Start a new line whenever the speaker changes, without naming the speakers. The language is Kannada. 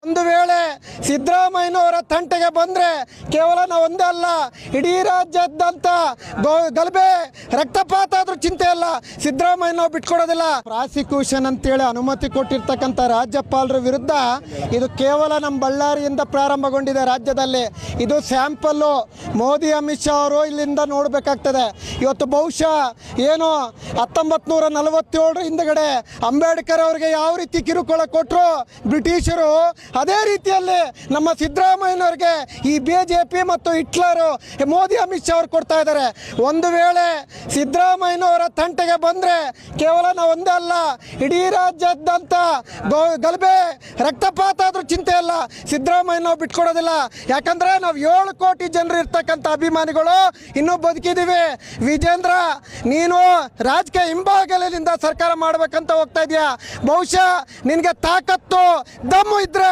ಒಂದು ವೇಳೆ ಸಿದ್ದರಾಮಯ್ಯನವರ ತಂಟೆಗೆ ಬಂದರೆ ಕೇವಲ ನಾವು ಒಂದೇ ಅಲ್ಲ, ಇಡೀ ರಾಜ್ಯದಂತ ಗಲಭೆ ರಕ್ತಪಾತ ಆದ್ರೂ ಚಿಂತೆ ಇಲ್ಲ, ಸಿದ್ದರಾಮಯ್ಯ ನಾವು ಬಿಟ್ಕೊಡೋದಿಲ್ಲ. ಪ್ರಾಸಿಕ್ಯೂಷನ್ ಅಂತೇಳಿ ಅನುಮತಿ ಕೊಟ್ಟಿರ್ತಕ್ಕಂಥ ರಾಜ್ಯಪಾಲರ ವಿರುದ್ಧ ಇದು ಕೇವಲ ನಮ್ಮ ಬಳ್ಳಾರಿಯಿಂದ ಪ್ರಾರಂಭಗೊಂಡಿದೆ. ರಾಜ್ಯದಲ್ಲಿ ಇದು ಸ್ಯಾಂಪಲ್ಲು. ಮೋದಿ ಅಮಿತ್ ಶಾ ಅವರು ಇಲ್ಲಿಂದ ನೋಡಬೇಕಾಗ್ತದೆ. ಇವತ್ತು ಬಹುಶಃ ಏನು 1947 ಹಿಂದಗಡೆ ಅಂಬೇಡ್ಕರ್ ಅವರಿಗೆ ಯಾವ ರೀತಿ ಕಿರುಕುಳ ಕೊಟ್ಟರು ಬ್ರಿಟಿಷರು, ಅದೇ ರೀತಿಯಲ್ಲಿ ನಮ್ಮ ಸಿದ್ದರಾಮಯ್ಯನವ್ರಿಗೆ ಈ BJP ಮತ್ತು ಹಿಟ್ಲರು ಮೋದಿ ಅಮಿತ್ ಶಾ ಅವರು ಕೊಡ್ತಾ ಇದ್ದಾರೆ. ಒಂದು ವೇಳೆ ಸಿದ್ದರಾಮಯ್ಯನವರ ತಂಟೆಗೆ ಬಂದರೆ ಕೇವಲ ನಾವು ಒಂದೇ ಅಲ್ಲ, ಇಡೀ ರಾಜ್ಯದಂತ ಗಲಭೆ ರಕ್ತಪಾತ ಆದ್ರೂ ಚಿಂತೆ ಇಲ್ಲ, ಸಿದ್ದರಾಮಯ್ಯ ನಾವು ಬಿಟ್ಕೊಡೋದಿಲ್ಲ. ಯಾಕಂದ್ರೆ ನಾವು 7 ಕೋಟಿ ಜನರು ಇರ್ತಕ್ಕಂಥ ಅಭಿಮಾನಿಗಳು ಇನ್ನೂ ಬದುಕಿದ್ದೀವಿ. ವಿಜೇಂದ್ರ, ನೀನು ರಾಜಕೀಯ ಹಿಂಬಾಗಲಿಂದ ಸರ್ಕಾರ ಮಾಡ್ಬೇಕಂತ ಹೋಗ್ತಾ ಇದೆಯಾ. ಬಹುಶಃ ನಿನಗೆ ತಾಕತ್ತು ದಮ್ಮು ಇದ್ರೆ